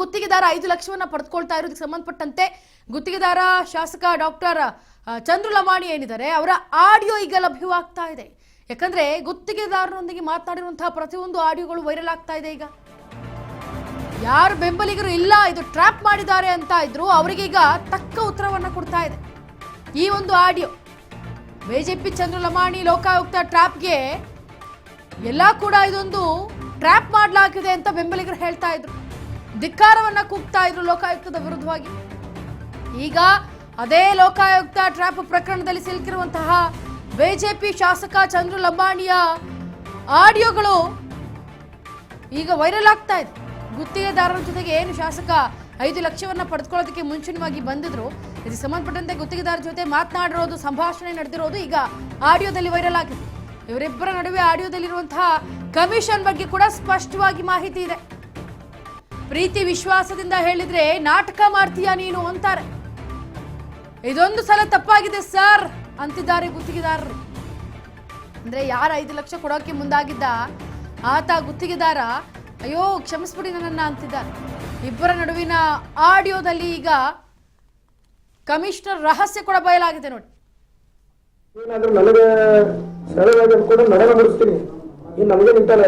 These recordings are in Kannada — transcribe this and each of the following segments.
ಗುತ್ತಿಗೆದಾರ 5 ಲಕ್ಷವನ್ನ ಪಡೆದುಕೊಳ್ತಾ ಇರೋದಕ್ಕೆ ಸಂಬಂಧಪಟ್ಟಂತೆ ಗುತ್ತಿಗೆದಾರ ಶಾಸಕ ಡಾಕ್ಟರ್ ಚಂದ್ರು ಲಮಾಣಿ ಏನಿದ್ದಾರೆ ಅವರ ಆಡಿಯೋ ಈಗ ಲಭ್ಯವಾಗ್ತಾ ಇದೆ. ಯಾಕಂದ್ರೆ ಗುತ್ತಿಗೆದಾರರೊಂದಿಗೆ ಮಾತನಾಡಿರುವಂತಹ ಪ್ರತಿಯೊಂದು ಆಡಿಯೋಗಳು ವೈರಲ್ ಆಗ್ತಾ ಇದೆ. ಈಗ ಯಾರು ಬೆಂಬಲಿಗರು ಇಲ್ಲ ಇದು ಟ್ರ್ಯಾಪ್ ಮಾಡಿದ್ದಾರೆ ಅಂತ ಇದ್ರು ಅವರಿಗೆ ಈಗ ತಕ್ಕ ಉತ್ತರವನ್ನ ಕೊಡ್ತಾ ಇದೆ ಈ ಒಂದು ಆಡಿಯೋ. ಬಿಜೆಪಿ ಚಂದ್ರು ಲಮಾಣಿ ಲೋಕಾಯುಕ್ತ ಟ್ರ್ಯಾಪ್ಗೆ ಎಲ್ಲ ಕೂಡ ಇದೊಂದು ಟ್ರ್ಯಾಪ್ ಮಾಡಲಾಗಿದೆ ಅಂತ ಬೆಂಬಲಿಗರು ಹೇಳ್ತಾ ಇದ್ರು, ಧಿಕ್ಕಾರವನ್ನ ಕೂಗ್ತಾ ಇದ್ರು ಲೋಕಾಯುಕ್ತದ ವಿರುದ್ಧವಾಗಿ. ಈಗ ಅದೇ ಲೋಕಾಯುಕ್ತ ಟ್ರ್ಯಾಪ್ ಪ್ರಕರಣದಲ್ಲಿ ಸಿಲುಕಿರುವಂತಹ ಬಿಜೆಪಿ ಶಾಸಕ ಚಂದ್ರು ಲಮಾಣಿಯ ಆಡಿಯೋಗಳು ಈಗ ವೈರಲ್ ಆಗ್ತಾ ಇದೆ. ಗುತ್ತಿಗೆದಾರರ ಜೊತೆಗೆ ಏನು ಶಾಸಕ 5 ಲಕ್ಷವನ್ನ ಪಡೆದುಕೊಳ್ಳೋದಕ್ಕೆ ಮುಂಚಿತವಾಗಿ ಬಂದಿದ್ರು, ಇದಕ್ಕೆ ಸಂಬಂಧಪಟ್ಟಂತೆ ಗುತ್ತಿಗೆದಾರರ ಜೊತೆ ಮಾತನಾಡಿರೋದು, ಸಂಭಾಷಣೆ ನಡೆದಿರೋದು ಈಗ ಆಡಿಯೋದಲ್ಲಿ ವೈರಲ್ ಆಗಿದೆ. ಇವರಿಬ್ಬರ ನಡುವೆ ಆಡಿಯೋದಲ್ಲಿರುವಂತಹ ಕಮಿಷನ್ ಬಗ್ಗೆ ಕೂಡ ಸ್ಪಷ್ಟವಾಗಿ ಮಾಹಿತಿ ಇದೆ. ಪ್ರೀತಿ ವಿಶ್ವಾಸದಿಂದ ಹೇಳಿದ್ರೆ ನಾಟಕ ಮಾಡ್ತೀಯಾ ನೀನು ಅಂತಾರೆ. ಇದೊಂದು ಸಲ ತಪ್ಪಾಗಿದೆ ಸರ್ ಅಂತಿದ್ದಾರೆ ಗುತ್ತಿಗೆದಾರರು. ಅಂದ್ರೆ ಯಾರು 5 ಲಕ್ಷ ಕೊಡೋಕೆ ಮುಂದಾಗಿದ್ದ ಆತ ಗುತ್ತಿಗೆದಾರ ಅಯ್ಯೋ ಕ್ಷಮಿಸ್ಬಿಡಿ ನನ್ನನ್ನ ಅಂತಿದ್ದಾರೆ. ಇಬ್ಬರ ನಡುವಿನ ಆಡಿಯೋದಲ್ಲಿ ಈಗ ಕಮಿಷನರ್ ರಹಸ್ಯ ಕೂಡ ಬಯಲಾಗಿದೆ ನೋಡಿ. ಏನಾದ್ರೂ ನನಗೆ ಸರಳವಾಗಿ ಕೂಡ ನಡೆನ ಬಿಡಿಸ್ತೀನಿ, ಇನ್ನು ನಮಗೆ ನಿಂತಲ್ಲ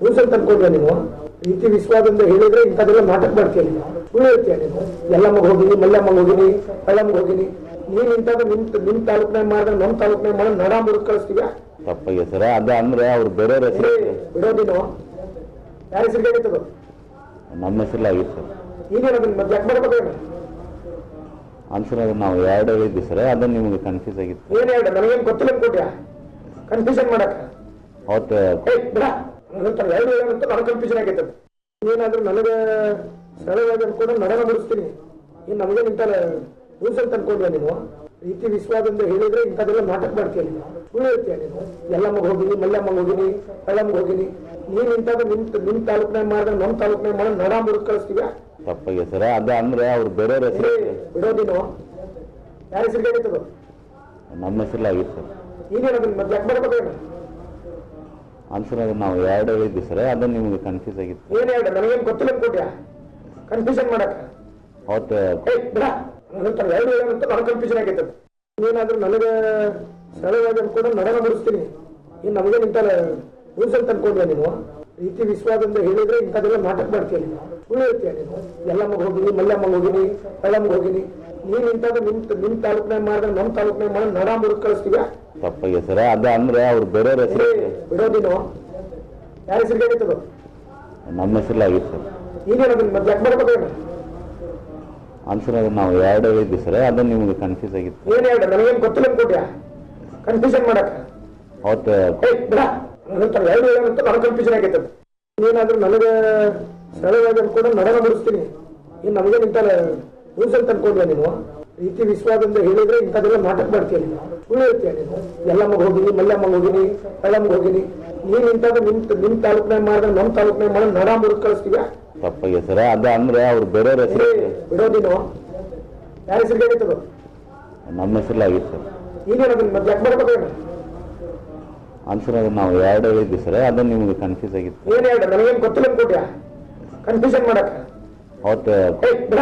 ರೂಲ್ಸ್ ಅಂತ ಅನ್ಕೊಂಡ್ರೆ ನೀವು ಪ್ರೀತಿ ವಿಶ್ವಾಸದಿಂದ ಹೇಳಿದ್ರೆ ಇಂಥದ್ದೆಲ್ಲ ನಾಟಕ ಮಾಡ್ತೀಯ, ಸುಳ್ಳು ಹೇಳ್ತೀಯ ನೀನು. ಎಲ್ಲಮ್ಮ ಹೋಗಿನಿ, ಮಲ್ಲಮ್ಮ ಹೋಗಿನಿ, ಪಳ್ಳಮ್ಮ ಹೋಗಿನಿ, ನೀನ್ ಇಂಥದ್ದು ನಿಮ್ ತಾಲೂಕ್ನಾಗ ಮಾಡಿದ್ರೆ ನಮ್ಮ ತಾಲೂಕ್ನಾಗ ಮಾಡಿ ನಡ ಮುರಿದು ಕಳಿಸ್ತೀವ. ತಪ್ಪಾಗಿ ಸರ ಅದ ಅಂದ್ರೆ ಅವ್ರು ಬೇರೆ ಬಿಡೋದಿನು ಯಾರ ಹೆಸರಿಗೆ ಆಗಿತ್ತದು? ನಮ್ಮ ಹೆಸರಲ್ಲಿ ಆಗಿತ್ತು ಸರ್. ಈಗೇನದು ಮತ್ತೆ ಯಾಕೆ ಮಾಡ್ಬೇಕು? ಅನ್ಸರ್ ನಾವು 2 ಹೇಳಿದ್ವಿ ಸರ್, ಅದನ್ನ ನಿಮ್ಗೆ ಕನ್ಫ್ಯೂಸ್ ಆಗಿತ್ತು. ಏನ್ ಹೇಳ ನನಗೇನು ಗೊತ್ತಿಲ್ಲ ಕೊಟ್ಯಾ ಕನ್ಫ್ಯೂಷನ್ ಮಾಡಕ? ಅವತ್ತು ಬಿಡ 2 ಹೇಳಂತ ನನಗೆ ಕನ್ಫ್ಯೂಷನ್ ಆಗೈತೆ. ಏನಾದ್ರೂ ನನಗೆ ಸರಳವಾಗಿ ಕೂಡ ನಡೆನ ಬಿಡಿಸ್ತೀನಿ, ಇನ್ನು ನಮಗೆ ನಿಂತಲ್ಲ ರೂಲ್ಸ್ ಅಂತ ಅನ್ಕೊಂಡ್ರೆ ನೀವು ಪ್ರೀತಿ ವಿಶ್ವಾಸದಿಂದ ಹೇಳಿದ್ರೆ ಇಂಥದ್ದೆಲ್ಲ ನಾಟಕ ಮಾಡ್ತೀಯ, ಸುಳ್ಳು ಹೇಳ್ತೀಯ ನೀನು. ಎಲ್ಲಮ್ಮ ಹೋಗಿನಿ, ಮಲ್ಲಮ್ಮ ಹೋಗಿನಿ, ಪಳ್ಳಮ್ಮ ಹೋಗಿನಿ, ನೀನ್ ಇಂಥದ್ದು ನಿಮ್ ತಾಲೂಕ್ನಾಗ ಮಾಡಿದ್ರೆ ನಮ್ಮ ತಾಲೂಕ್ನಾಗ ಮಾಡಿ ನಡ ಮುರಿದು ಕಳಿಸ್ತೀವ. ತಪ್ಪಾಗಿ ಸರ ಅದ ಅಂದ್ರೆ ಅವ್ರು ಬೇರೆ ಬಿಡೋದಿನು ಯಾರ ಹೆಸರಿಗೆ ಆಗಿತ್ತದು? ನಮ್ಮ ಹೆಸರಲ್ಲಿ ಆಗಿತ್ತು ಸರ್. ಈಗೇನದು ಮತ್ತೆ ಯಾಕೆ ಮಾಡ್ಬೇಕು? ಅನ್ಸರ್ ನಾವು 2 ಹೇಳಿದ್ವಿ ಸರ್, ಅದನ್ನ ನಿಮ್ಗೆ ಕನ್ಫ್ಯೂಸ್ ಆಗಿತ್ತು. ಏನ್ ಹೇಳ ನನಗೇನು ಗೊತ್ತಿಲ್ಲ ಕೊಟ್ಯಾ ಕನ್ಫ್ಯೂಷನ್ ಮಾಡಕ? ಅವತ್ತು ಬಿಡ 2 ಹೇಳಂತ ನನಗೆ ಕನ್ಫ್ಯೂಷನ್ ಆಗೈತೆ. ಏನಾದ್ರೂ ನನಗೆ ಸರಳವಾಗಿ ಕೂಡ ನಡೆನ ಬಿಡಿಸ್ತೀನಿ, ಇನ್ನು ನಮಗೆ ನಿಂತಲ್ಲ ರೂಲ್ಸ್ ಅಂತ ಅನ್ಕೊಂಡ್ರೆ ನೀವು ಪ್ರೀತಿ ವಿಶ್ವಾಸದಿಂದ ಹೇಳಿದ್ರೆ ಇಂಥದ್ದೆಲ್ಲ ನಾಟಕ ಮಾಡ್ತೀಯ, ಸುಳ್ಳು ಹೇಳ್ತೀಯ ನೀನು. ಎಲ್ಲಮ್ಮ ಹೋಗಿನಿ, ಮಲ್ಲಮ್ಮ ಹೋಗಿನಿ, ಪಳ್ಳಮ್ಮ ಹೋಗಿನಿ, ನೀನ್ ಇಂಥದ್ದು ನಿಮ್ ತಾಲೂಕ್ನಾಗ ಮಾಡಿದ್ರೆ ನಮ್ಮ ತಾಲೂಕ್ನಾಗ ಮಾಡಿ ನಡ ಮುರಿದು ಕಳಿಸ್ತೀವ. ತಪ್ಪಾಗಿ ಸರ ಅದ ಅಂದ್ರೆ ಅವ್ರು ಬೇರೆ ಬಿಡೋದಿನು ಯಾರ ಹೆಸರಿಗೆ ಆಗಿತ್ತದು? ನಮ್ಮ ಹೆಸರಲ್ಲಿ ಆಗಿತ್ತು ಸರ್. ಈಗೇನದು ಮತ್ತೆ ಯಾಕೆ ಮಾಡ್ಬೇಕು? ಅನ್ಸರ್ ನಾವು 2 ಹೇಳಿದ್ವಿ ಸರ್, ಅದನ್ನ ನಿಮ್ಗೆ ಕನ್ಫ್ಯೂಸ್ ಆಗಿತ್ತು. ಏನ್ ಹೇಳ ನನಗೇನು ಗೊತ್ತಿಲ್ಲ ಕೊಟ್ಯಾ ಕನ್ಫ್ಯೂಷನ್ ಮಾಡಕ? ಅವತ್ತು ಬಿಡ 2 ಹೇಳಂತ ನನಗೆ ಕನ್ಫ್ಯೂಷನ್ ಆಗೈತೆ. ಏನಾದ್ರೂ ನನಗೆ ಸರಳವಾಗಿ ಕೂಡ ನಡೆನ ಬಿಡಿಸ್ತೀನಿ, ಇನ್ನು ನಮಗೆ ನಿಂತಲ್ಲ ರೂಲ್ಸ್ ಅಂತ ಅನ್ಕೊಂಡ್ರೆ ನೀವು ಪ್ರೀತಿ ವಿಶ್ವಾಸದಿಂದ ಹೇಳಿದ್ರೆ ಇಂಥದ್ದೆಲ್ಲ ನಾಟಕ ಮಾಡ್ತೀಯ, ಸುಳ್ಳು ಹೇಳ್ತೀಯ ನೀನು. ಎಲ್ಲಮ್ಮ ಹೋಗಿನಿ, ಮಲ್ಲಮ್ಮ ಹೋಗಿನಿ, ಪಳ್ಳಮ್ಮ ಹೋಗಿನಿ, ನೀನ್ ಇಂಥದ್ದು ನಿಮ್ ತಾಲೂಕ್ನಾಗ ಮಾಡಿದ್ರೆ ನಮ್ಮ ತಾಲೂಕ್ನಾಗ ಮಾಡಿ ನಡ ಮುರಿದು ಕಳಿಸ್ತೀವ. ತಪ್ಪಾಗಿ ಸರ ಅದ ಅಂದ್ರೆ ಅವ್ರು ಬೇರೆ ಬಿಡೋದಿನು ಯಾರ ಹೆಸರಿಗೆ ಆಗಿತ್ತದು? ನಮ್ಮ ಹೆಸರಲ್ಲಿ ಆಗಿತ್ತು ಸರ್. ಈಗೇನದು ಮತ್ತೆ ಯಾಕೆ ಮಾಡ್ಬೇಕು? ಅನ್ಸರ್ ನಾವು 2 ಹೇಳಿದ್ವಿ ಸರ್, ಅದನ್ನ ನಿಮ್ಗೆ ಕನ್ಫ್ಯೂಸ್ ಆಗಿತ್ತು. ಏನ್ ಹೇಳ ನನಗೇನು ಗೊತ್ತಿಲ್ಲ ಕೊಟ್ಯಾ ಕನ್ಫ್ಯೂಷನ್ ಮಾಡಕ? ಅವತ್ತು ಬಿಡ